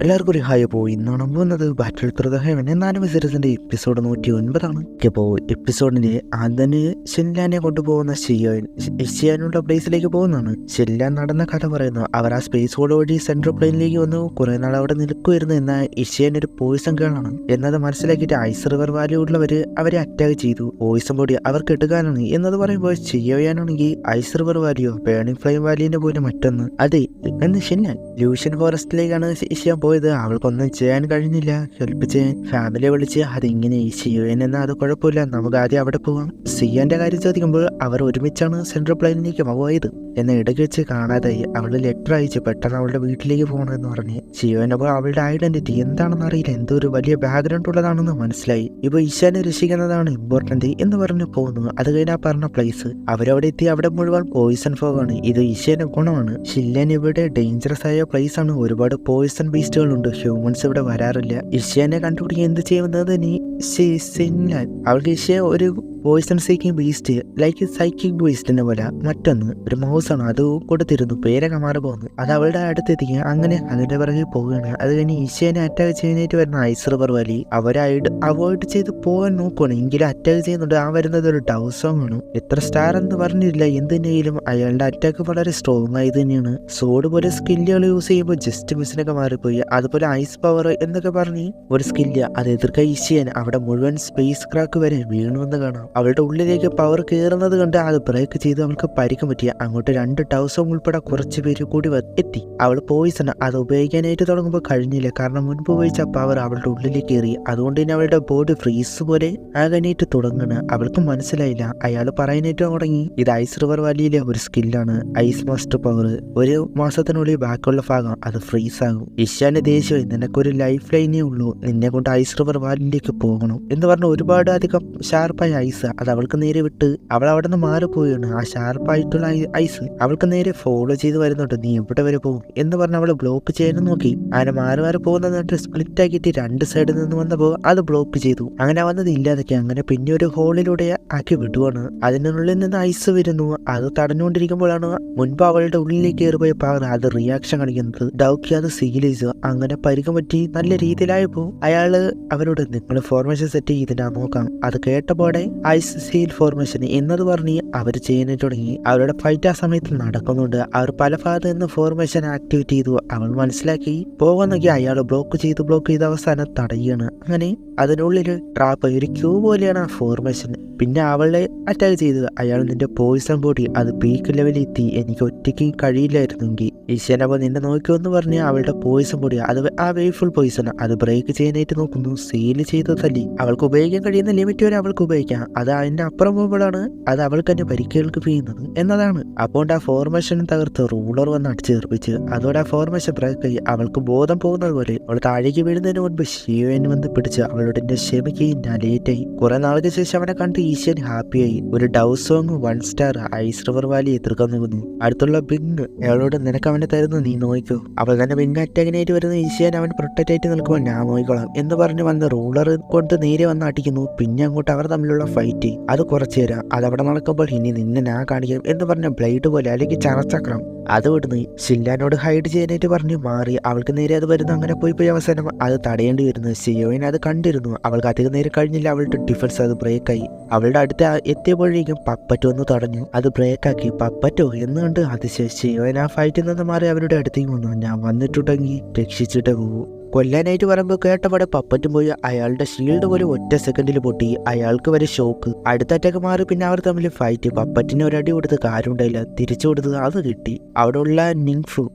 എല്ലാവർക്കും ഒരു ഹായ്. അപ്പോൾ ഇന്നാണ് നമ്മൾ വന്നത് ബാറ്റിൽ ത്രൂ ദ ഹെവൻ എന്നാലും സീരീസിൻ്റെ എപ്പിസോഡ് 109. അപ്പോൾ എപ്പിസോഡിൻ്റെ ആദ്യം ഷിൻലാനെ കൊണ്ടുപോകുന്ന ഷിയാനുള്ള പ്ലേസിലേക്ക് പോകുന്നതാണ്. ഷിൻലാൻ നടന്ന കഥ പറയുന്നു. അവർ ആ സ്പേസ് ഹോൾ വഴി സെൻട്രൽ പ്ലെയിനിലേക്ക് വന്നു. കുറെ നാൾ അവിടെ നിൽക്കുമായിരുന്നു. എന്നാൽ ഇഷിയാൻ ഒരു പോയിസൺ ഗേളാണ് എന്നത് മനസ്സിലാക്കിയിട്ട് ഐസ് റിവർ വാലി ഉള്ളവർ അവരെ അറ്റാക്ക് ചെയ്തു. പോയിസൺ ബോഡി അവർക്ക് എടുക്കാനാണ് എന്നത് പറയുമ്പോൾ ഷിയോയാനാണെങ്കിൽ ഐസ് റിവർ വാലിയോ ബേണിംഗ് ഫ്ലെയിം വാലിന്റെ പോലെ മറ്റൊന്ന് അതെ എന്ന് ഷിൻലാൻ ലൂഷ്യൻ ഫോറസ്റ്റിലേക്കാണ് ഇഷിയാൻ പോയത്. അവൾക്കൊന്നും ചെയ്യാൻ കഴിഞ്ഞില്ല. ഹെൽപ്പ് ചെയ്യാൻ ഫാമിലിയെ വിളിച്ച് അതിങ്ങനെ ഷിയോയൻ എന്നാൽ അത് കുഴപ്പമില്ല, നമുക്ക് ആദ്യം അവിടെ പോവാം. സിയാന്റെ കാര്യം ചോദിക്കുമ്പോൾ അവർ ഒരുമിച്ചാണ് സെൻട്രൽ പ്ലെയിനിലേക്ക് പോയത്. എന്നാൽ ഇടയ്ക്ക് വെച്ച് കാണാതായി. അവളുടെ ലെറ്റർ അയച്ച് പെട്ടെന്ന് അവളുടെ വീട്ടിലേക്ക് പോകണമെന്ന് പറഞ്ഞ് ഷിയോനപ്പോൾ അവളുടെ ഐഡന്റിറ്റി എന്താണെന്ന് അറിയില്ല, എന്തോ ഒരു വലിയ ബാക്ക്ഗ്രൗണ്ട് ഉള്ളതാണെന്ന് മനസ്സിലായി. ഇപ്പൊ ഇഷാനെ രക്ഷിക്കുന്നതാണ് ഇമ്പോർട്ടന്റ് എന്ന് പറഞ്ഞു പോകുന്നു. അത് കഴിഞ്ഞാൽ പറഞ്ഞ പ്ലേസ് അവരവിടെ എത്തി. അവിടെ മുഴുവൻ പോയിസൺ ഫോഗാണ്. ഇത് ഇഷാന്റെ ഗുണമാണ്. ഷില്ലൻ ഇവിടെ ഡേഞ്ചറസ് ആയ പ്ലേസ് ആണ്. ഒരുപാട് പോയിസൺ ബീസ്റ്റുകളുണ്ട്. ഹ്യൂമൻസ് ഇവിടെ വരാറില്ല. ഇഷാനെ കണ്ടുപിടിക്കാൻ എന്ത് ചെയ്യുന്നത് നീ ഷിൻലാൻ അവൾക്ക് ഇഷയെ ഒരു poison seeking beast like psychic ബീസ്റ്റിനെ പോലെ മറ്റൊന്ന് ഒരു മൗസാണ് അത് കൊടുത്തിരുന്നു. പേരൊക്കെ മാറി പോകുന്നു. അത് അവളുടെ അടുത്തെത്തിക്കുക. അങ്ങനെ അതിന്റെ പിറകെ പോവുകയാണ്. അത് കഴിഞ്ഞ് ഇഷേനെ അറ്റാക്ക് ചെയ്യാനായിട്ട് വരുന്ന ഐസ് റിവർ വാലി അവരെ അവോയ്ഡ് ചെയ്ത് പോകാൻ നോക്കുകയാണ്. എങ്കിലും അറ്റാക്ക് ചെയ്യുന്നുണ്ട്. ആ വരുന്നത് ഒരു ഡൗസോങ് ആണ്. എത്ര സ്റ്റാർ എന്ന് പറഞ്ഞില്ല. എന്തിനേലും അയാളുടെ അറ്റാക്ക് വളരെ സ്ട്രോങ് ആയി തന്നെയാണ്. സോഡ് പോലെ സ്കില്ലുകൾ യൂസ് ചെയ്യുമ്പോൾ ജസ്റ്റ് മിസ്സിനൊക്കെ മാറിപ്പോയി. അതുപോലെ ഐസ് പവർ എന്നൊക്കെ പറഞ്ഞ് ഒരു സ്കില്ല് അത് എതിർക്കാൻ ഇഷയാൻ അവിടെ മുഴുവൻ സ്പേസ് ക്രാക്ക് വരെ വീണുവെന്ന് കാണാം. അവളുടെ ഉള്ളിലേക്ക് പവർ കയറുന്നത് കണ്ട് അത് ബ്രേക്ക് ചെയ്ത് അവൾക്ക് പരിക്കാൻ പറ്റിയ അങ്ങോട്ട് 2 ടൗസും ഉൾപ്പെടെ കുറച്ച് പേര് കൂടി എത്തി. അവൾ പോയിസൺ അത് ഉപയോഗിക്കാനായിട്ട് തുടങ്ങുമ്പോൾ കഴിഞ്ഞില്ല. കാരണം മുൻപ് ഉപയോഗിച്ച പവർ അവളുടെ ഉള്ളിലേക്ക് കയറി. അതുകൊണ്ട് തന്നെ അവളുടെ ബോഡി ഫ്രീസ് പോലെ ആകാനായിട്ട് തുടങ്ങുന്നു. അവൾക്ക് മനസ്സിലായില്ല. അയാൾ പറയാനായിട്ട് തുടങ്ങി ഇത് ഐസ് റിവർ വാലിയിലെ ഒരു സ്കില്ലാണ്. Ice master power. ഒരു മാസത്തിനുള്ളിൽ ബാക്കിയുള്ള ഭാഗം അത് ഫ്രീസ് ആകും. ഇഷാന്റെ ദേഷ്യമായി നിനക്കൊരു ലൈഫ് ലൈനേ ഉള്ളൂ, നിന്നെ കൊണ്ട് ഐസ് റിവർ വാലിലേക്ക് പോകണം എന്ന് പറഞ്ഞ ഒരുപാട് അധികം ഷാർപ്പായ ഐസ് അത് അവൾക്ക് നേരെ വിട്ട് അവൾ അവിടെ നിന്ന് മാറിപ്പോയാണ്. ആ ഷാർപ്പായിട്ടുള്ള ഐസ് അവൾക്ക് നേരെ ഫോളോ ചെയ്ത് വരുന്നുണ്ട്. നീ എവിടെ വരെ പോകും എന്ന് പറഞ്ഞ് അവൾ ബ്ലോക്ക് ചെയ്യാനും നോക്കി. അങ്ങനെ മാറി പോകുന്നതായിട്ട് സ്പ്ലിറ്റ് ആക്കിയിട്ട് 2 സൈഡിൽ നിന്ന് വന്നപ്പോൾ അത് ബ്ലോക്ക് ചെയ്തു. അങ്ങനെ വന്നത് ഇല്ലാതൊക്കെ. അങ്ങനെ പിന്നെ ഒരു ഹോളിലൂടെ ആക്കി വിടുവാണ്. അതിനുള്ളിൽ നിന്ന് ഐസ് വരുന്നു. അത് തടഞ്ഞുകൊണ്ടിരിക്കുമ്പോഴാണ് മുൻപ് അവളുടെ ഉള്ളിലേക്ക് കയറിപ്പോയ പവർ അത് റിയാക്ഷൻ കാണിക്കുന്നത്. ഡൗക്കി അത് സീലൈസ്. അങ്ങനെ പരിക്കം പറ്റി നല്ല രീതിയിലായപ്പോൾ അയാള് അവരോട് നിങ്ങൾ ഫോർമേഷൻ സെറ്റ് ചെയ്തിട്ടാ നോക്കാം. അത് കേട്ടപ്പോടെ ഐസ് സീൽ ഫോർമേഷൻ എന്നത് പറഞ്ഞ് അവർ ചെയ്യാനായിട്ട് തുടങ്ങി. അവരുടെ ഫൈറ്റ് ആ സമയത്ത് നടക്കുന്നുണ്ട്. അവർ പല ഭാഗത്ത് നിന്ന് ഫോർമേഷൻ ആക്ടിവേറ്റ് ചെയ്തു. അവൾ മനസ്സിലാക്കി പോകാൻ നോക്കി. അയാൾ ബ്ലോക്ക് ചെയ്ത് അവസാനം തടയുകയാണ്. അങ്ങനെ അതിനുള്ളിൽ ട്രാപ്പ് ഒരു ക്യൂ പോലെയാണ് ആ ഫോർമേഷൻ. പിന്നെ അവളെ അറ്റാക്ക് ചെയ്തത് അയാൾ നിന്റെ പോയിസൺ ബോഡി അത് പീക്ക് ലെവലിൽ എത്തി, എനിക്ക് ഒറ്റയ്ക്ക് കഴിയില്ലായിരുന്നെങ്കിൽ ഈശ്വരപ്പോൾ നിന്നെ നോക്കിയെന്ന് പറഞ്ഞ് അവളുടെ പോയിസൺ ബോഡി അത് ആ വേഫുൾ പോയിസൺ അത് ബ്രേക്ക് ചെയ്യാനായിട്ട് നോക്കുന്നു. സീൽ ചെയ്ത് തല്ലി. അവൾക്ക് ഉപയോഗിക്കാൻ കഴിയുന്ന ലിമിറ്റ് വരെ അവൾക്ക് ഉപയോഗിക്കാം. അത് അതിന്റെ അപ്പുറം പോകുമ്പോഴാണ് അത് അവൾക്ക് തന്നെ പരിക്കുകൾക്ക് ചെയ്യുന്നത് എന്നതാണ്. അപ്പോൾ ആ ഫോർമേഷൻ തകർത്ത് റൂളർ വന്ന് അടിച്ചേർപ്പിച്ച് അതോടെ ആ ഫോർമേഷൻ ബ്രേക്ക് ആയി. അവൾക്ക് ബോധം പോകുന്നത് പോലെ അവൾ താഴേക്ക് വീഴുന്നതിന് മുൻപ് ഷിയോനെ വന്ന് പിടിച്ച് അവളുടെ ക്ഷമിക്കുകയും ലേറ്റായി. കുറെ നാൾക്ക് ശേഷം അവനെ കണ്ട് ഈശ്വൻ ഹാപ്പിയായി. ഒരു ഡൗസോങ് 1 സ്റ്റാർ ഐസ് റിവർ വാലി എതിർക്കാൻ നോക്കുന്നു. അടുത്തുള്ള ബിങ് അയാളോട് നിനക്ക് അവനെ തരുന്നു, നീ നോക്കിക്കോ. അവൾ തന്നെ ബിങ് അറ്റാക്കിനായിട്ട് വരുന്ന ഈശ്വൻ അവൻ പ്രൊട്ടക്റ്റ് ആയിട്ട് നിൽക്കുമ്പോൾ ഞാൻ നോക്കിക്കോളാം എന്ന് പറഞ്ഞ് വന്ന് റൂളർ കൊണ്ട് നേരെ വന്ന് അടിക്കുന്നു. പിന്നെ അങ്ങോട്ട് അവർ തമ്മിലുള്ള ഫൈറ്റ് അത് കുറച്ചു തരാം. അതവിടെ നടക്കുമ്പോൾ ഇനി നിന്നെ ഞാൻ കാണിക്കും എന്ന് പറഞ്ഞ ബ്ലേഡ് പോലെ അല്ലെങ്കിൽ ചറച്ചക്രം അത് വിടുന്നു. ഷിൻലാനോട് ഹൈഡ് ചെയ്യാനായിട്ട് പറഞ്ഞ് മാറി. അവൾക്ക് നേരെ അത് വരുന്നു. അങ്ങനെ പോയി അവസാനം അത് തടയേണ്ടി വരുന്നു. ഷിയോയിൻ അത് കണ്ടിരുന്നു. അവൾക്ക് അധികം നേരം കഴിഞ്ഞില്ല. അവളുടെ ഡിഫൻസ് അത് ബ്രേക്കായി. അവളുടെ അടുത്ത് എത്തിയപ്പോഴേക്കും പപ്പറ്റ് ഒന്ന് തടഞ്ഞു. അത് ബ്രേക്കാക്കി. പപ്പറ്റോ എന്ന് കണ്ട് അതിശയം ഷിയോയിൻ ആ ഫൈറ്റിൽ നിന്ന് മാറി അവരുടെ അടുത്തേക്ക് വന്നു. ഞാൻ വന്നിട്ടുണ്ടെങ്കിൽ രക്ഷിച്ചിട്ടേ പോകൂ. കൊല്ലാനായിട്ട് പറയുമ്പോൾ കേട്ടപാടെ പപ്പറ്റും പോയി അയാളുടെ ഷീൽഡ് പോലെ ഒറ്റ സെക്കൻഡിൽ പൊട്ടി. അയാൾക്ക് വരെ ഷോക്ക്. അടുത്ത അറ്റാക്ക് മാറി. പിന്നെ അവർ തമ്മിൽ ഫൈറ്റ്. പപ്പറ്റിന് ഒരടി കൊടുത്ത് കാര്യമുണ്ടായില്ല. തിരിച്ചു കൊടുത്തത് അത് കിട്ടി. അവിടെ ഉള്ള ബിങ്ഫു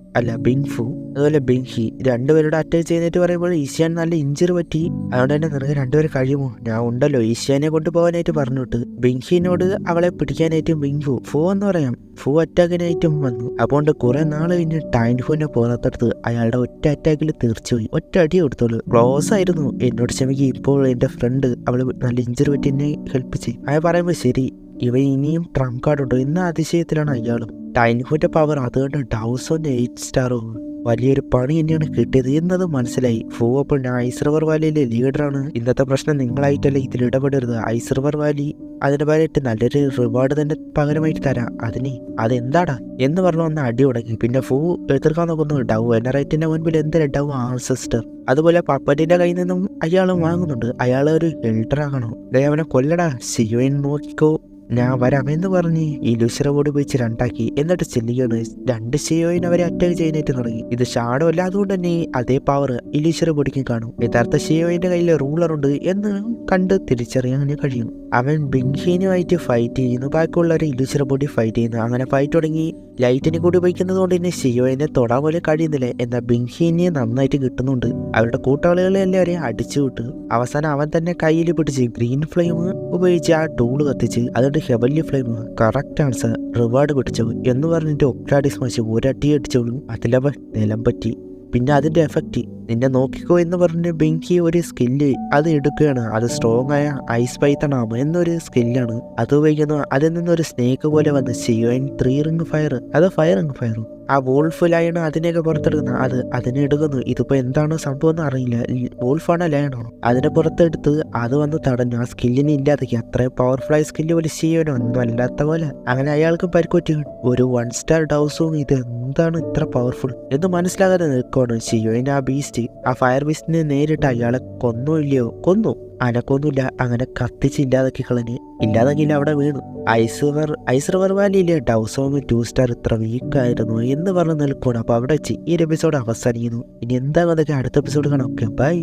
അതുപോലെ ബിങ്ഹി രണ്ടുപേരുടെ അറ്റാക്ക് ചെയ്യുന്നതായിട്ട് പറയുമ്പോൾ ഈശ്യാൻ നല്ല ഇഞ്ചറി പറ്റി. അതുകൊണ്ട് തന്നെ നിനക്ക് 2 പേര് കഴിയുമോ, ഞാൻ ഉണ്ടല്ലോ. ഈശ്യാനെ കൊണ്ടുപോകാനായിട്ട് പറഞ്ഞിട്ട് ബിങ്ഹിനോട് അവളെ പിടിക്കാനായിട്ടും ഫു എന്ന് പറയാം ഫു അറ്റാക്കിനായിട്ടും വന്നു. അതുകൊണ്ട് കുറെ നാൾ കഴിഞ്ഞ് ടൈൻഫുവിനെ പുറത്തെടുത്ത് അയാളുടെ ഒറ്റ അറ്റാക്കിൽ തീർച്ചയായി ഒറ്റ അടി കൊടുത്തോളൂ. ക്ലോസ് ആയിരുന്നു. എന്നോട് ക്ഷമിക്കുക. ഇപ്പോൾ എന്റെ ഫ്രണ്ട് അവള് നല്ല ഇഞ്ചറി പറ്റി എന്നെ ഹെൽപ്പ് ചെയ്യും. അയാൾ പറയുമ്പോൾ ശരി, ഇവ ഇനിയും ട്രംപ് കാർഡ് ഉണ്ടോ എന്ന അതിശയത്തിലാണ് അയാളും. ടൈൻഫുവിന്റെ പവർ അതുകൊണ്ട് ഡൗസോന്റെ 8 സ്റ്റാറും വലിയൊരു പണി തന്നെയാണ് കിട്ടിയത് എന്നത് മനസ്സിലായി. ഫൂ അപ്പോൾ ഞാൻ ഐസ് റിവർ വാലിയിലെ ലീഡറാണ്, ഇന്നത്തെ പ്രശ്നം നിങ്ങളായിട്ടല്ല, ഇതിൽ ഇടപെടരുത്. ഐസ് റിവർ വാലി അതിന് പകരമായിട്ട് നല്ലൊരു റിവാർഡ് തന്നെ പകരമായിട്ട് തരാം, അതെന്താടാ എന്ന് പറഞ്ഞു വന്ന അടി തുടങ്ങി. പിന്നെ ഫൂ എതിർക്കാൻ നോക്കുന്നു. ഡൗ എനറൈറ്റിന്റെ മുൻപിൽ എന്തിനാ ഡൗ ആൻസെസ്റ്റർ. അതുപോലെ പപ്പറ്റിന്റെ കയ്യിൽ നിന്നും അയാൾ വാങ്ങുന്നുണ്ട്. അയാൾ ഒരു എൽഡറാകണോ, അവനെ കൊല്ലടാ, സിയോയിൻ നോക്കിക്കോ, ഞാൻ വരാമെന്ന് പറഞ്ഞ് ഈ ലൂസിറെ ബോഡി വെച്ച് രണ്ടാക്കി. എന്നിട്ട് ചെല്ലുകയാണ്. 2 ഷിയോയിൻ അവരെ അറ്റാക്ക് ചെയ്യാനായിട്ട് തുടങ്ങി. ഇത് ഷാഡോ അല്ല, അതുകൊണ്ട് തന്നെ അതേ പവർ ഈ ലൂസിറെ ബോഡിക്കും കാണും. യഥാർത്ഥ ഷിയോയിന്റെ കയ്യിൽ റൂളറുണ്ട് എന്ന് കണ്ട് തിരിച്ചറിയാൻ കഴിയും. അവൻ ബിങ്ഹീനുമായിട്ട് ഫൈറ്റ് ചെയ്യുന്നു, ബാക്കിയുള്ളവരെ ഇലൂസിറെ ബോഡി ഫൈറ്റ് ചെയ്യുന്നു. അങ്ങനെ ഫൈറ്റ് തുടങ്ങി. ലൈറ്റിനെ കൂടി ഉപയോഗിക്കുന്നത് കൊണ്ട് തന്നെ ഷിയോയിനെ തൊടാൻ പോലും കഴിയുന്നില്ല. എന്നാൽ ബിങ്ഹീനെ നന്നായിട്ട് കിട്ടുന്നുണ്ട്. അവരുടെ കൂട്ടാളികളെ എല്ലാവരെയും അടിച്ചു വിട്ടു. അവസാനം അവൻ തന്നെ കയ്യിൽ പിടിച്ച് ഗ്രീൻ ഫ്ലെയിം ഉപയോഗിച്ച് ആ ടൂള് കത്തിച്ച് അതുകൊണ്ട് heavenly flame correct answer reward പിടിച്ചു എന്ന് പറഞ്ഞിട്ട് ഒക്ടാഡിസ് മറിച്ച് ഒരട്ടി അടിച്ചോളൂ. അതിലവൻ നിലം പറ്റി. പിന്നെ അതിന്റെ എഫക്റ്റ് നിന്നെ നോക്കിക്കോ എന്ന് പറഞ്ഞ് ബെങ്കി ഒരു സ്കില്ല് അത് എടുക്കുകയാണ്. അത് സ്ട്രോങ് ആയ ഐസ് പൈത്തണാമോ എന്നൊരു സ്കില്ലാണ്. അത് ഉപയോഗിക്കുന്നു. അതിൽ നിന്നൊരു സ്നേക്ക് പോലെ വന്ന് സിയോയിൻ 3 റിംഗ് ഫയർ, അത് 5 റിംഗ് ഫയറും ആ വോൾഫ് ലയണ് അതിനെയൊക്കെ പുറത്തെടുക്കുന്നത്. അതിനെ എടുക്കുന്നു. ഇതിപ്പോ എന്താണ് സംഭവം എന്ന് അറിയില്ല. വോൾഫാണോ ലയണോ അതിനെ പുറത്തെടുത്ത് അത് വന്ന് തടഞ്ഞു. ആ സ്കില്ലിനെ ഇല്ലാതാക്കി. അത്രയും പവർഫുൾ ആയ സ്കില്ല് പോലെ ചെയ്യാനോ ഒന്നും അല്ലാത്ത പോലെ. അങ്ങനെ അയാൾക്ക് പരിക്കൊറ്റി. ഒരു 1 സ്റ്റാർ ഡൗസും ഇത് എന്താണ് ഇത്ര പവർഫുൾ എന്ന് മനസ്സിലാകാതെ നിൽക്കുകയാണ്. ഷിയോയിൻ ആ ബീസ്റ്റ്, ആ ഫയർ ബീസ്റ്റിനെ നേരിട്ട് അയാളെ കൊന്നു. അനക്കൊന്നുമില്ല. അങ്ങനെ കത്തിച്ച് ഇല്ലാതാക്കി കളഞ്ഞ്. ഇല്ലാതെങ്കിൽ അവിടെ വീണു. ഐസ് റിവർ വാലിയിലെ ഡൗസോങ് 2 സ്റ്റാർ ഇത്ര വീക്കായിരുന്നു എന്ന് പറഞ്ഞ് നിൽക്കണം. അപ്പോൾ അവിടെ വെച്ച് ഈ ഒരു എപ്പിസോഡ് അവസാനിക്കുന്നു. ഇനി എന്താകും അതൊക്കെ അടുത്ത എപ്പിസോഡ് കാണാം. Okay, by.